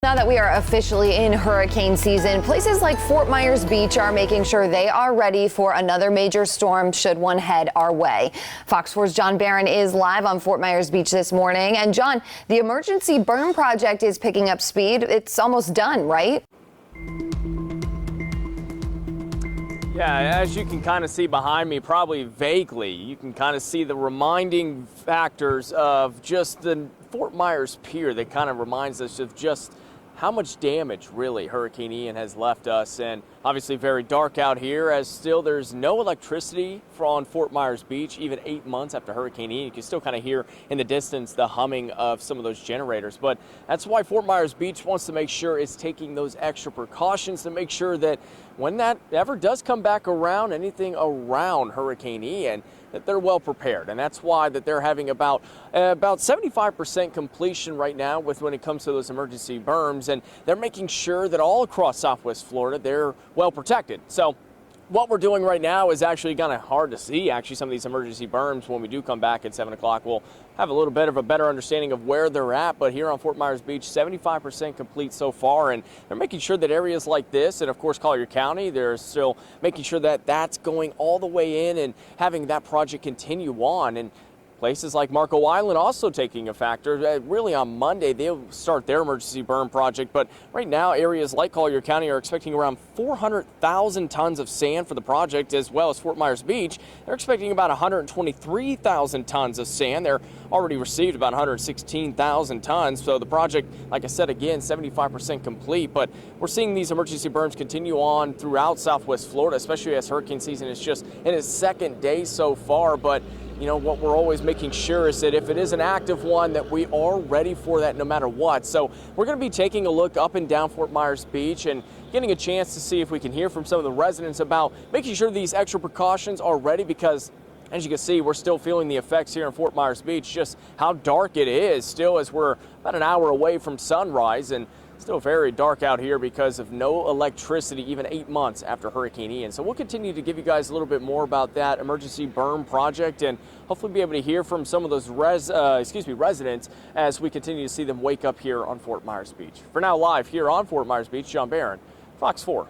Now that we are officially in hurricane season, places like Fort Myers Beach are making sure they are ready for another major storm should one head our way. Fox 4's John Barron is live on Fort Myers Beach this morning. And John, the emergency berm project is picking up speed. It's almost done, right? Yeah, as you can kind of see behind me, probably vaguely, you can kind of see the reminding factors of just the Fort Myers Pier that kind of reminds us of just how much damage really Hurricane Ian has left us. And obviously very dark out here, as still there's no electricity on Fort Myers Beach even 8 months after Hurricane Ian. You can still kind of hear in the distance the humming of some of those generators. But that's why Fort Myers Beach wants to make sure it's taking those extra precautions to make sure that when that ever does come back around, anything around Hurricane Ian, that they're well prepared. And that's why that they're having about 75% completion right now with when it comes to those emergency berms. And they're making sure that all across Southwest Florida, they're well protected. So what we're doing right now is actually kind of hard to see. Actually, some of these emergency berms, when we do come back at 7 o'clock, we'll have a little bit of a better understanding of where they're at. But here on Fort Myers Beach, 75% complete so far. And they're making sure that areas like this, and of course Collier County, they're still making sure that that's going all the way in and having that project continue on. And places like Marco Island also taking a factor. Really on Monday, they'll start their emergency berm project. But right now, areas like Collier County are expecting around 400,000 tons of sand for the project, as well as Fort Myers Beach. They're expecting about 123,000 tons of sand. They're already received about 116,000 tons. So the project, like I said, again, 75% complete. But we're seeing these emergency berms continue on throughout Southwest Florida, especially as hurricane season is just in its second day so far. But you know, what we're always making sure is that if it is an active one, that we are ready for that no matter what. So we're going to be taking a look up and down Fort Myers Beach and getting a chance to see if we can hear from some of the residents about making sure these extra precautions are ready, because as you can see, we're still feeling the effects here in Fort Myers Beach, just how dark it is still, as we're about an hour away from sunrise and still very dark out here because of no electricity even 8 months after Hurricane Ian. So we'll continue to give you guys a little bit more about that emergency berm project and hopefully be able to hear from some of those residents as we continue to see them wake up here on Fort Myers Beach. For now, live here on Fort Myers Beach, John Barron, Fox 4.